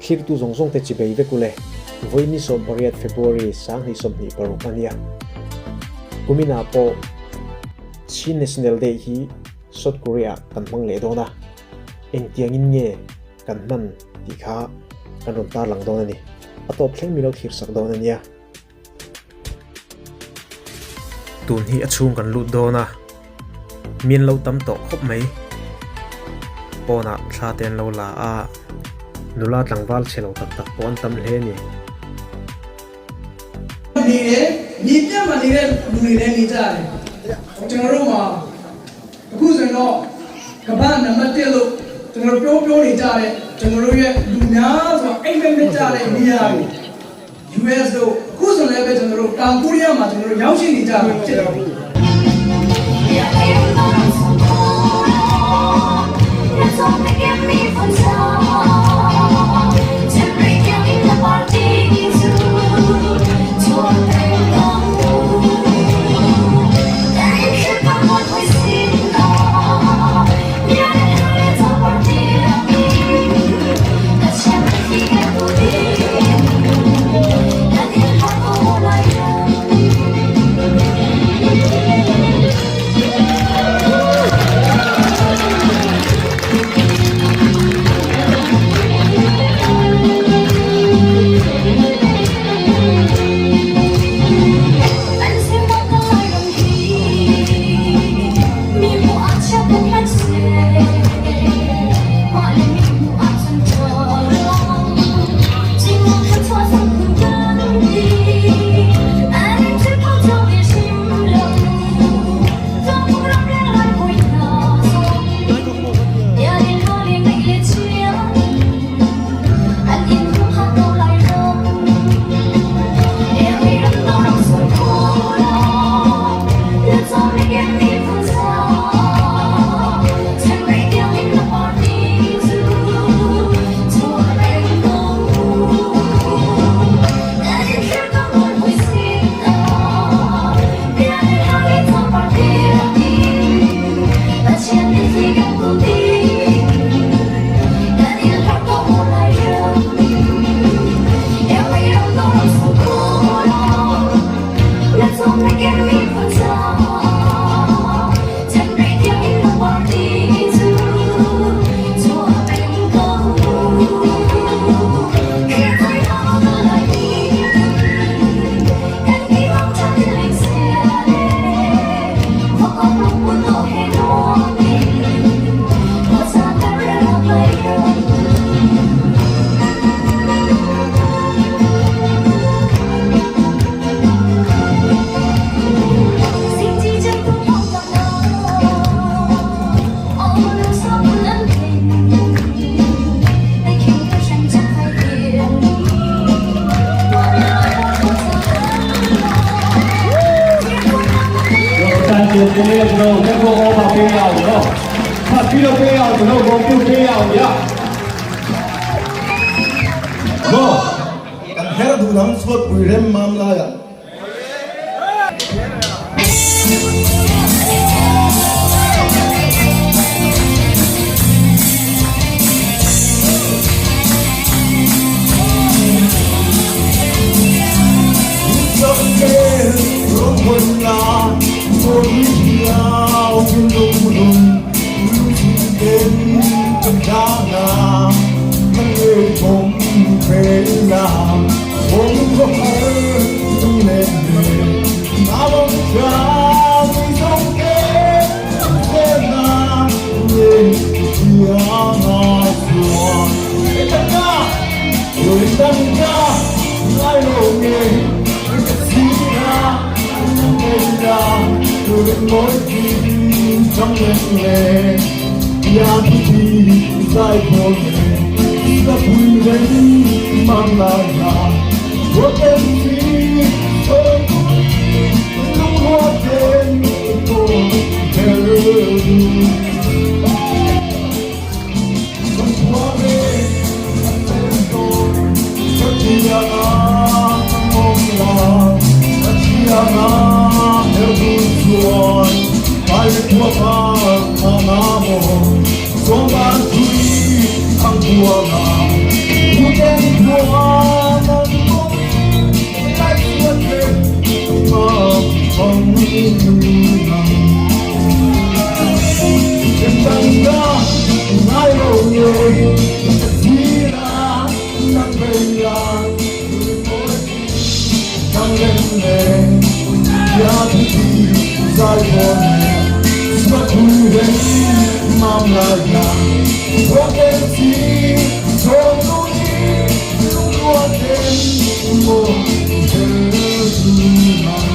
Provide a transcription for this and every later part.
thlir tu zawng te chi bei ve kule voi Mizo February sang hi som ni paruk ania kumina po chi national day hi South Korea kan mang le dona Engtin in nge kan man ti kha kan ron ta lang dona ni atop thleng mi lo thir sak dona nia tun hi achung kan lut dona min lo tam to khop mai pona thla ten lo la a nula tlangwal chelo tak tak pon tam hle ni ni ne ni pya ma ni ne lu ni ne ni ja le chúng tôi màအခုဆိုရင်တော့ကမ္ဘာနံပါတ်1လို့ကျွန်တော်ပြောနေကြတယ်ကျွန်တော်တို့ရဲ့လူများဆိုအိမ်မက်မက်ကြတဲ့နေရာတွေ US တို့အခုဆိုလည်းပဲကျွန်တော်တို့တောင်ကိုရီးယားမှာကျွန်တော်တို့ရောက်ရှိနေကြပြီဖြစ်တယ် 今天ကျွန်တော်တက်ဖို့ဟောပါပေးရအောင်နော်ဖတ်ပြီးတော့ပေးရအောင်ကျွန်တော်ဘုံပြုတ်ပေးရအောင်ညဘောကန်ဟဲဘူနမ်ဆွတ်ဝီရမ်မမ်လာယာmỗi khi trong đêm lệ ya đi sai thôi ta vui đến mang lại là của em khi ôm lúc hoa trên cô theo con hoa về em tôi có chỉ là mong là chỉ là theo buồn ai qua pha mà mo so ban tuy ang buông Kumin Mamlaya Rokensi Zonguni Luwaten Mo Terima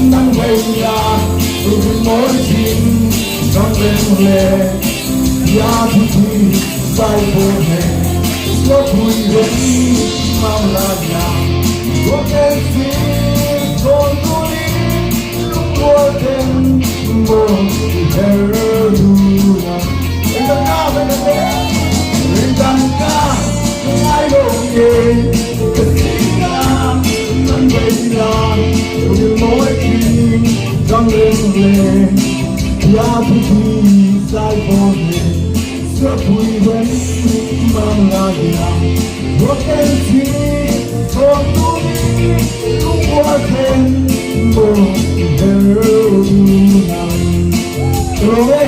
Nang vela môi chim trong đêm lệ ya thu thi sai vô hè lo thui đến mang là nhà có cái gì còn tôi lúc qua đêm mơ theo luna bên đằng ca ai đâu nghe cái gì nang vela môi chim trong đêm lệ ya thu thi sai vô hè lo thui đến mang là nhà có cái gì còn tôi lúc qua đêm mơ theo luna rồi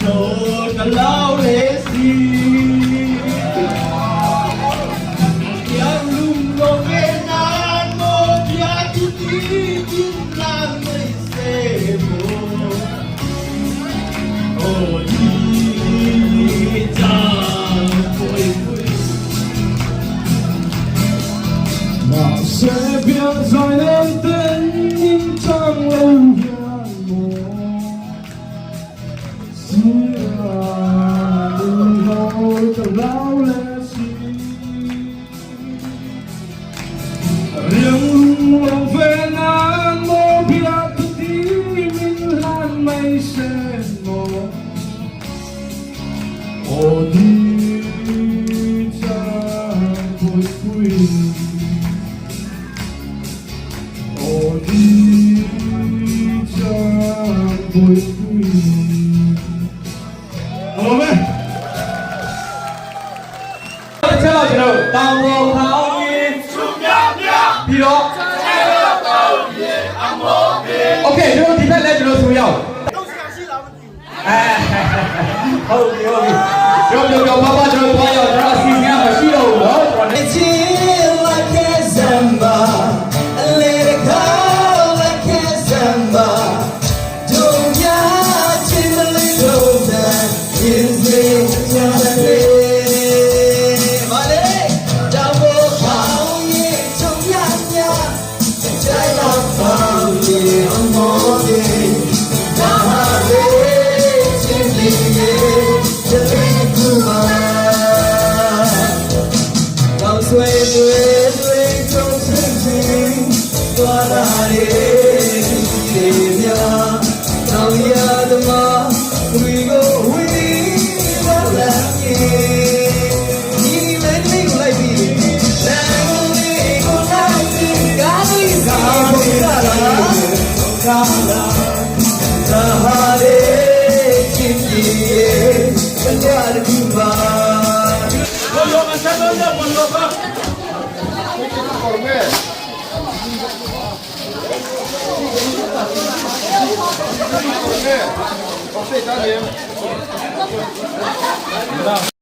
the loud is Yang lung long enan mo dia tuti lang may sebo Oh di jang poi poi Ma se bien zai nem ten in chang lâu hian mo riêng lòng về nan mô bia tu tí min lan mây sen mô ô đi cha vui vui ô đi cha vui vui Amen. Chắc là chỉ đâu tao vô khảo yên chung nhau nhau đi đó ok chúng ta thì lên chúng ta xuống nhau thôi rồi rồi papa chúng ta qua rồi chúng ta xin nhau và xin đầu đó